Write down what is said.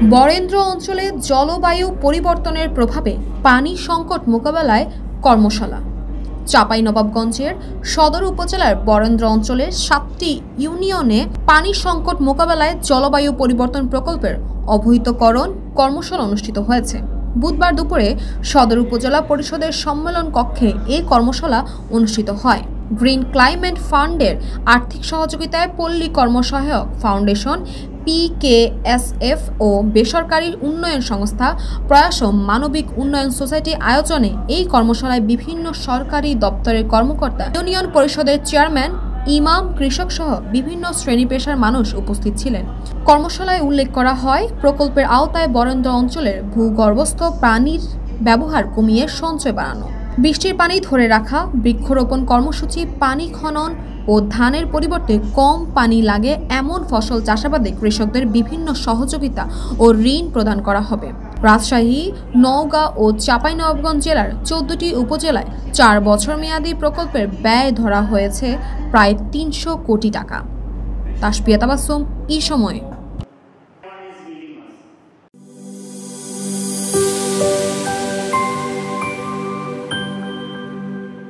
বরেন্দ্র অঞ্চলে জলবায়ু পরিবর্তনের প্রভাবে পানি সংকট মোকাবেলায় কর্মশালা। চাঁপাইনবাবগঞ্জের সদর উপজেলার বরেন্দ্র অঞ্চলের 7টি ইউনিয়নে পানি সংকট মোকাবেলায় জলবায়ু পরিবর্তন প্রকল্পের অবহিতকরণ কর্মশালা অনুষ্ঠিত হয়েছে। বুধবার দুপুরে সদর উপজেলা পরিষদের সম্মেলন কক্ষে এই কর্মশালা অনুষ্ঠিত হয়। গ্রিন ক্লাইমেট ফান্ডের আর্থিক সহযোগিতায় পল্লী কর্মসহায়ক ফাউন্ডেশন, PKSF ও বেসরকারি উন্নয়ন সংস্থা প্রয়াস মানবিক উন্নয়ন সোসাইটি আয়োজনে এই কর্মশালায় বিভিন্ন সরকারি দপ্তরের কর্মকর্তা, ইউনিয়ন পরিষদের চেয়ারম্যান, ইমাম, কৃষক সহ বিভিন্ন শ্রেণী পেশার মানুষ উপস্থিত ছিলেন। কর্মশালায় উল্লেখ করা হয়, প্রকল্পের আওতায় বরেন্দ্র অঞ্চলের ভূগর্ভস্থ পানির ব্যবহার কমিয়ে সঞ্চয় বাড়ানো, বৃষ্টির পানি ধরে রাখা, বৃক্ষরোপণ কর্মসূচি, পানি খনন ও ধানের পরিবর্তে কম পানি লাগে এমন ফসল চাষাবাদে কৃষকদের বিভিন্ন সহযোগিতা ও ঋণ প্রদান করা হবে। রাজশাহী, নওগাঁ ও চাঁপাইনবাবগঞ্জ জেলার 14টি উপজেলায় 4 বছর মেয়াদী প্রকল্পের ব্যয় ধরা হয়েছে প্রায় 300 কোটি টাকা। তাসপিয়া তাবাসসুম, এই সময়।